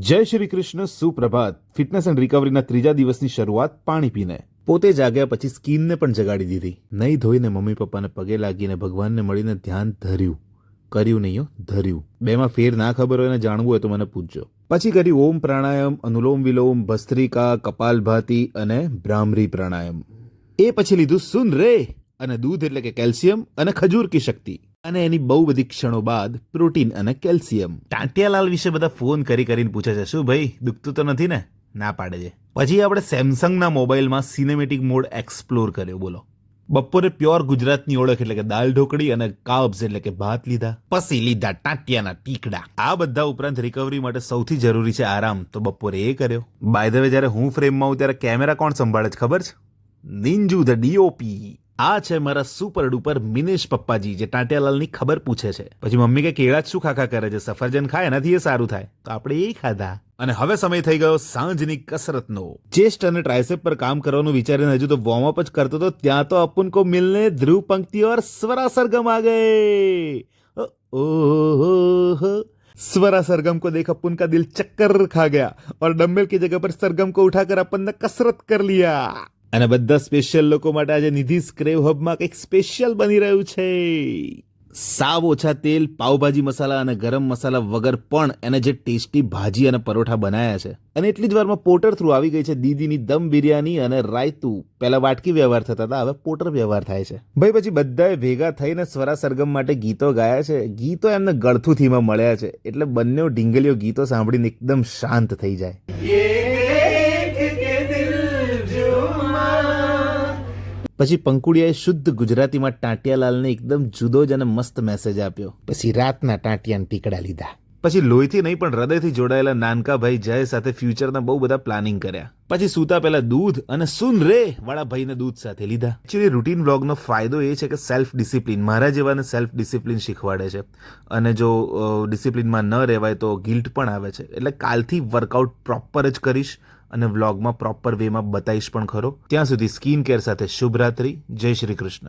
જય Shri Krishna, સુપ્રભાત. Fitness and રિકવરીના ત્રીજા દિવસની શરૂઆત પાણી પીને. પોતે જાગ્યા પછી સ્કીનને પણ જગાડી દીધી. નહીં ધોઈને મમ્મી પપ્પાને પગે લાગીને ભગવાનને મળીને ધ્યાન ધર્યું. કર્યું નહીં, ધર્યું. બેમાં ફેર ના ખબર હોય ને જાણવું હોય તો મને પૂછજો. પછી કર્યું ઓમ પ્રાણાયામ, અનુલોમ વિલોમ, ભસ્ત્રિકા, કપાલભાતી અને ભ્રામરી પ્રાણાયામ. એ પછી લીધું સુન રે અને દૂધ એટલે કે કેલ્શિયમ અને ખજૂર કી શક્તિ. અને એની બહુ બધી ક્ષણો બાદ પ્રોટીન અને કેલ્શિયમ. ટાંટિયાલાલ વિશે બધા ફોન કરીને પૂછે છે, શું ભાઈ દુખતું તો નથી ને? ના પાડે છે. પછી આપણે સેમસંગના મોબાઈલમાં સિનેમેટિક મોડ એક્સપ્લોર કર્યો. બોલો, બપોરે પ્યોર ગુજરાતની ઓળખ એટલે કે દાલ ઢોકળી અને કાર્બ્સ એટલે કે ભાત લીધા. પછી લીધા ટાંટિયાના ટીકડા. આ બધા ઉપરાંત રિકવરી માટે સૌથી જરૂરી છે આરામ, તો બપોરે એ કર્યો. બાય ધ વે, જ્યારે હું ફ્રેમમાં હું ત્યારે કેમેરા કોણ સંભાળે છે ખબર છે? નિંજુ ધ ડીઓપી. આ છે મારા સુપર ડુપર મિનેશ પપ્પાજી, જે ટાંટિયાલાલની ખબર પૂછે છે. પછી મમ્મી કે કેળા જ શું ખાખા કરે છે, સફરજન ખાય એનાથી એ સારું થાય, તો આપણે એ ખાધા. અને હવે સમય થઈ ગયો સાંજની કસરતનો. ચેસ્ટ અને ટ્રાઇસેપ પર કામ કરવાનું વિચારીને હજુ તો વોર્મઅપ જ કરતો હતો, ત્યાં તો અપન કો મિલને ધ્રુવ પંક્તિ ઓર સ્વરા સરગમ આ ગયે. ઓહો, स्वरा सरगम को देख अपन का दिल चक्कर खा गया और डम्बल की जगह पर सरगम को उठाकर अपन ने कसरत कर लिया. અને બધા સ્પેશિયલ લોકો માટે આજે નિધિ સ્ક્રેવ હબમાં કંઈક સ્પેશિયલ બની રહ્યું છે. સાવ ઓછા તેલ, પાવભાજી મસાલા અને ગરમ મસાલા વગર પણ એને જે ટેસ્ટી ભાજી અને પરોઠા બનાયા છે. અને એટલી જ વારમાં પોટર થ્રુ આવી ગઈ છે દીદીની દમ બિરયાની અને રાયતું. પહેલા વાટકી વ્યવહાર થતા હતા, હવે પોટર વ્યવહાર થાય છે. ભાઈ પછી બધાએ ભેગા થઈને સ્વરા સરગમ માટે ગીતો ગાયા છે. ગીતો એમને ગળથુથીમાં મળ્યા છે, એટલે બંને ઢીંગલીઓ ગીતો સાંભળીને એકદમ શાંત થઈ જાય. પછી પંકુડિયાએ શુદ્ધ ગુજરાતીમાં ટાંટિયાલાલને એકદમ જુદો જ અને મસ્ત મેસેજ આપ્યો. પછી રાતના ટાંટિયાના ટીકડા લીધા. પછી લોહીથી નહીં પણ હૃદયથી જોડાયેલા નાનકા ભાઈ જય સાથે ફ્યુચરના બહુ બધા પ્લાનિંગ કર્યા. પછી સૂતા પહેલા દૂધ અને સુન રે વાળા ભાઈને દૂધ સાથે લીધા. એકચ્યુઅલી રૂટીન વ્લોગનો ફાયદો એ છે કે સેલ્ફ ડિસિપ્લિન, મારા જેવાને સેલ્ફ ડિસિપ્લિન શીખવાડે છે. અને જો ડિસિપ્લિનમાં ન રહેવાય તો ગિલ્ટ પણ આવે છે. એટલે કાલથી વર્કઆઉટ પ્રોપર જ કરીશ અને વ્લોગમાં પ્રોપર વેમાં બતાવીશ પણ ખરો. ત્યાં સુધી સ્કિન કેર સાથે શુભરાત્રી. જય શ્રી કૃષ્ણ.